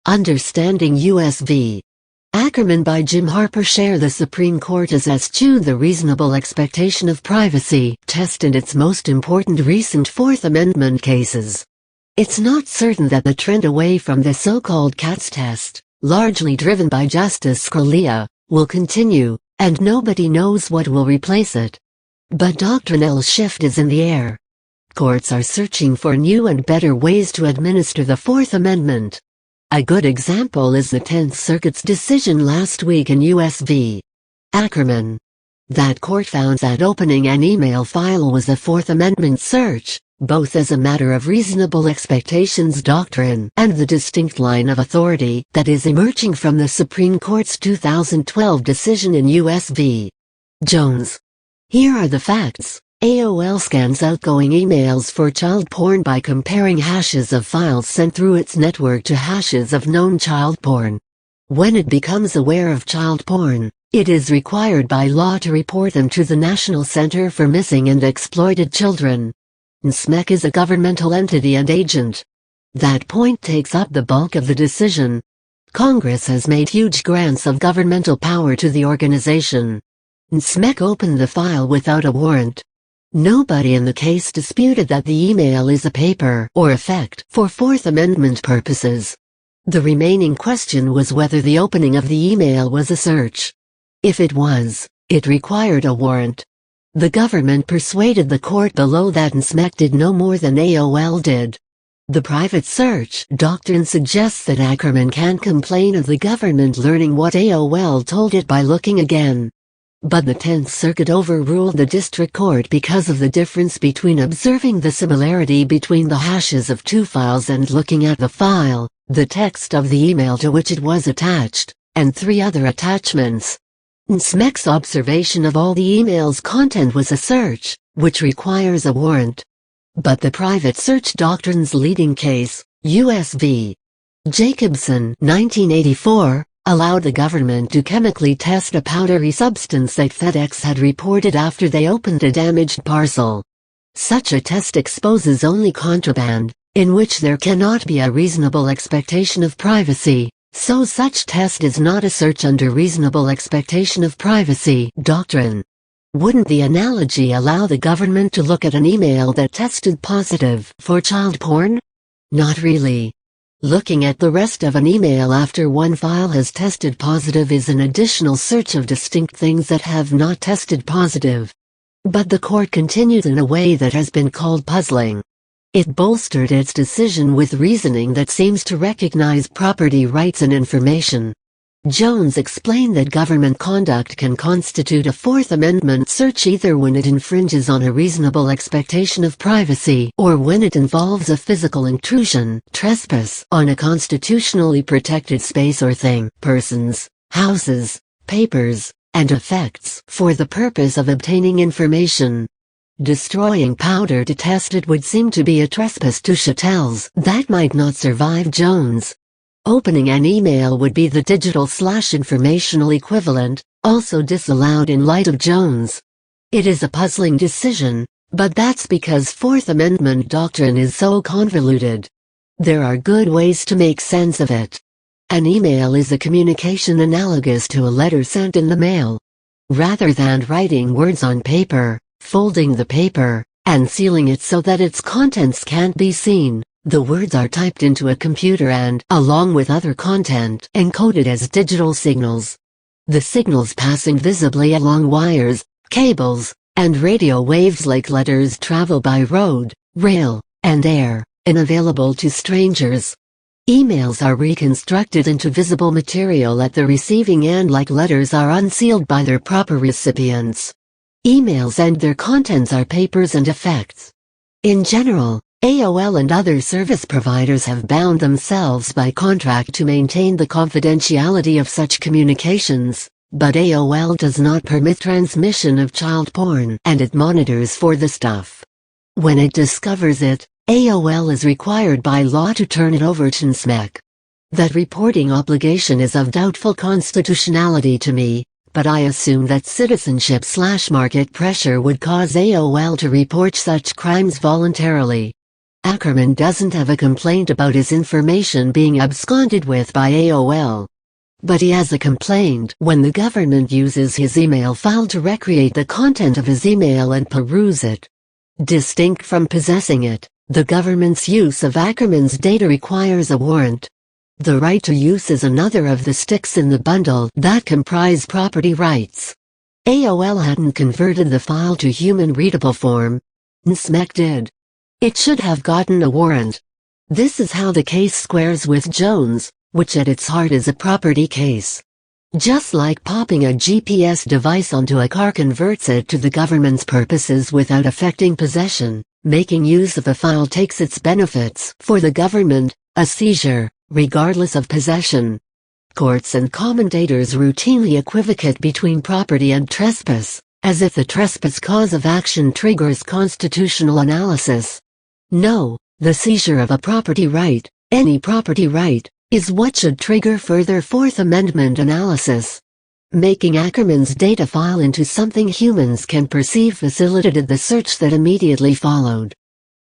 Understanding U.S. v. Ackerman by Jim Harper. Share the Supreme Court has eschewed the reasonable expectation of privacy test in its most important recent Fourth Amendment cases. It's not certain that the trend away from the so-called CATS test, largely driven by Justice Scalia, will continue, and nobody knows what will replace it. But doctrinal shift is in the air. Courts are searching for new and better ways to administer the Fourth Amendment. A good example is the 10th Circuit's decision last week in U.S. v. Ackerman. That court found that opening an email file was a Fourth Amendment search, both as a matter of reasonable expectations doctrine and the distinct line of authority that is emerging from the Supreme Court's 2012 decision in U.S. v. Jones. Here are the facts. AOL scans outgoing emails for child porn by comparing hashes of files sent through its network to hashes of known child porn. When it becomes aware of child porn, it is required by law to report them to the National Center for Missing and Exploited Children. NSMEC is a governmental entity and agent. That point takes up the bulk of the decision. Congress has made huge grants of governmental power to the organization. NSMEC opened the file without a warrant. Nobody in the case disputed that the email is a paper or effect for Fourth Amendment purposes. The remaining question was whether the opening of the email was a search. If it was, it required a warrant. The government persuaded the court below that NSMEC did no more than AOL did. The private search doctrine suggests that Ackerman can't complain of the government learning what AOL told it by looking again. But the 10th Circuit overruled the district court because of the difference between observing the similarity between the hashes of two files and looking at the file, the text of the email to which it was attached, and three other attachments. NSMEC's observation of all the email's content was a search, which requires a warrant. But the private search doctrine's leading case, U.S. v. Jacobson, 1984, allowed the government to chemically test a powdery substance that FedEx had reported after they opened a damaged parcel. Such a test exposes only contraband, in which there cannot be a reasonable expectation of privacy, so such test is not a search under reasonable expectation of privacy doctrine. Wouldn't the analogy allow the government to look at an email that tested positive for child porn? Not really. Looking at the rest of an email after one file has tested positive is an additional search of distinct things that have not tested positive. But the court continued in a way that has been called puzzling. It bolstered its decision with reasoning that seems to recognize property rights in information. Jones explained that government conduct can constitute a Fourth Amendment search either when it infringes on a reasonable expectation of privacy or when it involves a physical intrusion, trespass, on a constitutionally protected space or thing, persons, houses, papers, and effects for the purpose of obtaining information. Destroying powder to test it would seem to be a trespass to chattels that might not survive Jones. Opening an email would be the digital/informational equivalent, also disallowed in light of Jones. It is a puzzling decision, but that's because Fourth Amendment doctrine is so convoluted. There are good ways to make sense of it. An email is a communication analogous to a letter sent in the mail. Rather than writing words on paper, folding the paper, and sealing it so that its contents can't be seen, the words are typed into a computer and, along with other content, encoded as digital signals. The signals passing visibly along wires, cables, and radio waves like letters travel by road, rail, and air, unavailable to strangers. Emails are reconstructed into visible material at the receiving end like letters are unsealed by their proper recipients. Emails and their contents are papers and effects. In general, AOL and other service providers have bound themselves by contract to maintain the confidentiality of such communications, but AOL does not permit transmission of child porn and it monitors for the stuff. When it discovers it, AOL is required by law to turn it over to NSMEC. That reporting obligation is of doubtful constitutionality to me, but I assume that citizenship/market pressure would cause AOL to report such crimes voluntarily. Ackerman doesn't have a complaint about his information being absconded with by AOL. But he has a complaint when the government uses his email file to recreate the content of his email and peruse it. Distinct from possessing it, the government's use of Ackerman's data requires a warrant. The right to use is another of the sticks in the bundle that comprise property rights. AOL hadn't converted the file to human-readable form. NSMEC did. It should have gotten a warrant. This is how the case squares with Jones, which at its heart is a property case. Just like popping a GPS device onto a car converts it to the government's purposes without affecting possession, making use of a file takes its benefits for the government, a seizure, regardless of possession. Courts and commentators routinely equivocate between property and trespass, as if the trespass cause of action triggers constitutional analysis. No, the seizure of a property right, any property right, is what should trigger further Fourth Amendment analysis. Making Ackerman's data file into something humans can perceive facilitated the search that immediately followed.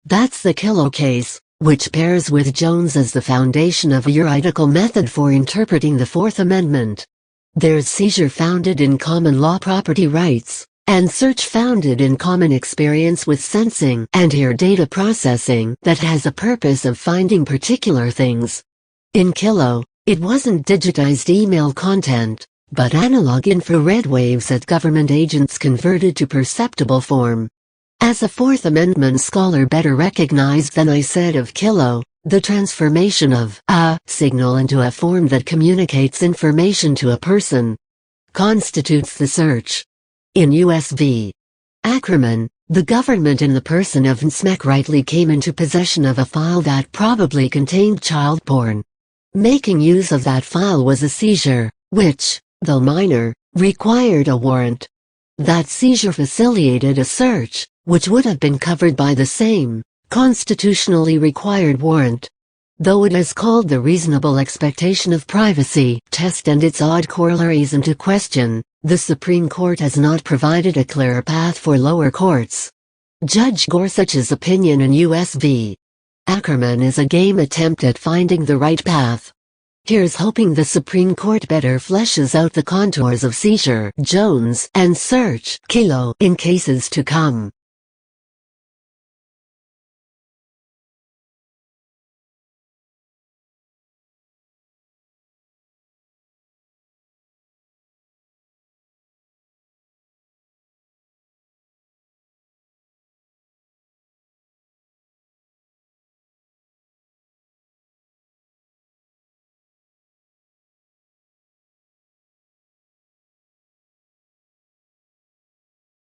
That's the Kilo case, which pairs with Jones as the foundation of a juridical method for interpreting the Fourth Amendment. There's seizure founded in common law property rights, and search founded in common experience with sensing and here data processing that has a purpose of finding particular things. In Kilo, it wasn't digitized email content, but analog infrared waves that government agents converted to perceptible form. As a Fourth Amendment scholar better recognized than I said of Kilo, the transformation of a signal into a form that communicates information to a person constitutes the search. In U.S. v. Ackerman, the government in the person of NSMEC rightly came into possession of a file that probably contained child porn. Making use of that file was a seizure, which, though minor, required a warrant. That seizure facilitated a search, which would have been covered by the same, constitutionally required warrant. Though it is called the reasonable expectation of privacy test and its odd corollaries into question, the Supreme Court has not provided a clear path for lower courts. Judge Gorsuch's opinion in U.S. v. Ackerman is a game attempt at finding the right path. Here's hoping the Supreme Court better fleshes out the contours of seizure, Jones, and search, Kilo in cases to come.